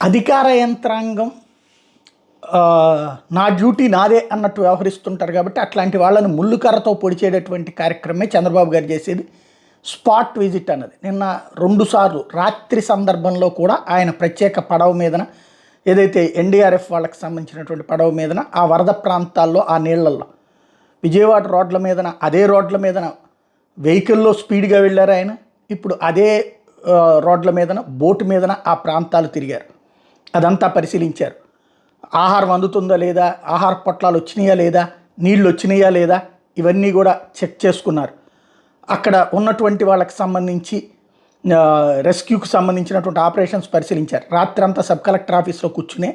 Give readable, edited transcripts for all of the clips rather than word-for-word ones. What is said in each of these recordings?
అధికార యంత్రాంగం నా డ్యూటీ నాదే అన్నట్టు వ్యవహరిస్తుంటారు కాబట్టి అట్లాంటి వాళ్ళని ముళ్ళుకర్రతో పొడిచేటటువంటి కార్యక్రమమే చంద్రబాబు గారు చేసేది. స్పాట్ విజిట్ అన్నది నిన్న 2 సార్లు రాత్రి సందర్భంలో కూడా ఆయన ప్రత్యేక పడవ మీదన ఏదైతే ఎన్డీఆర్ఎఫ్ వాళ్ళకి సంబంధించినటువంటి పడవ మీదన ఆ వరద ప్రాంతాల్లో ఆ నీళ్లలో విజయవాడ రోడ్ల మీదన అదే రోడ్ల మీదన వెహికల్లో స్పీడ్గా వెళ్ళారు ఆయన. ఇప్పుడు అదే రోడ్ల మీదన బోటు మీదన ఆ ప్రాంతాలు తిరిగారు, అదంతా పరిశీలించారు. ఆహారం అందుతుందా లేదా, ఆహార పొట్లాలు వచ్చినాయా లేదా, నీళ్ళు వచ్చినాయా లేదా, ఇవన్నీ కూడా చెక్ చేసుకున్నారు. అక్కడ ఉన్నటువంటి వాళ్ళకి సంబంధించి రెస్క్యూకి సంబంధించినటువంటి ఆపరేషన్స్ పరిశీలించారు. రాత్రి అంతా సబ్ కలెక్టర్ ఆఫీస్లో కూర్చునే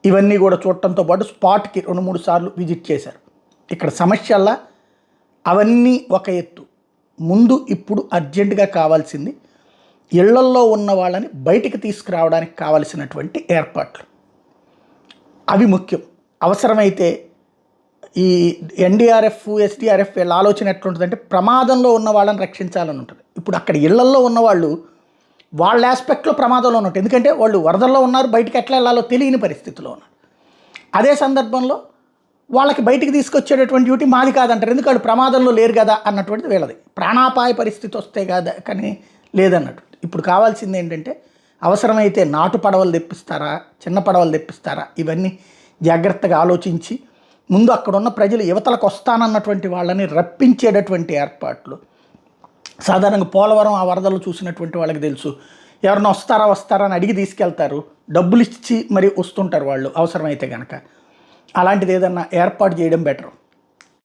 ఇవన్నీ కూడా చూడటంతో పాటు స్పాట్కి 2-3 సార్లు విజిట్ చేశారు. ఇక్కడ సమస్యల్లా అవన్నీ ఒక ఎత్తు. ముందు ఇప్పుడు అర్జెంటుగా కావాల్సింది ఇళ్లల్లో ఉన్న వాళ్ళని బయటికి తీసుకురావడానికి కావలసినటువంటి ఏర్పాట్లు, అవి ముఖ్యం. అవసరమైతే ఈ ఎన్డీఆర్ఎఫ్ ఎస్డీఆర్ఎఫ్ వీళ్ళ ఆలోచన ఎట్లుంటుందంటే ప్రమాదంలో ఉన్న వాళ్ళని రక్షించాలని ఉంటుంది. ఇప్పుడు అక్కడ ఇళ్లల్లో ఉన్నవాళ్ళు వాళ్ళ ఆస్పెక్ట్లో ప్రమాదంలో ఉంటుంది, ఎందుకంటే వాళ్ళు వరదల్లో ఉన్నారు, బయటికి ఎట్లా వెళ్ళాలో తెలియని పరిస్థితిలో ఉన్నారు. అదే సందర్భంలో వాళ్ళకి బయటికి తీసుకొచ్చేటటువంటి డ్యూటీ మాది కాదంటారు, ఎందుకంటే వాళ్ళు ప్రమాదంలో లేరు కదా అన్నటువంటిది వీళ్ళది. ప్రాణాపాయ పరిస్థితి వస్తే కదా కానీ లేదన్నట్టు. ఇప్పుడు కావాల్సింది ఏంటంటే అవసరమైతే నాటు పడవలు తెప్పిస్తారా, చిన్న పడవలు తెప్పిస్తారా, ఇవన్నీ జాగ్రత్తగా ఆలోచించి ముందు అక్కడున్న ప్రజలు యువతలకు వస్తానన్నటువంటి వాళ్ళని రప్పించేటటువంటి ఏర్పాట్లు. సాధారణంగా పోలవరం ఆ వరదలు చూసినటువంటి వాళ్ళకి తెలుసు, ఎవరన్నా వస్తారా అని అడిగి తీసుకెళ్తారు, డబ్బులు ఇచ్చి మరి వస్తుంటారు వాళ్ళు అవసరమైతే కనుక. అలాంటిది ఏదన్నా ఏర్పాటు చేయడం బెటర్.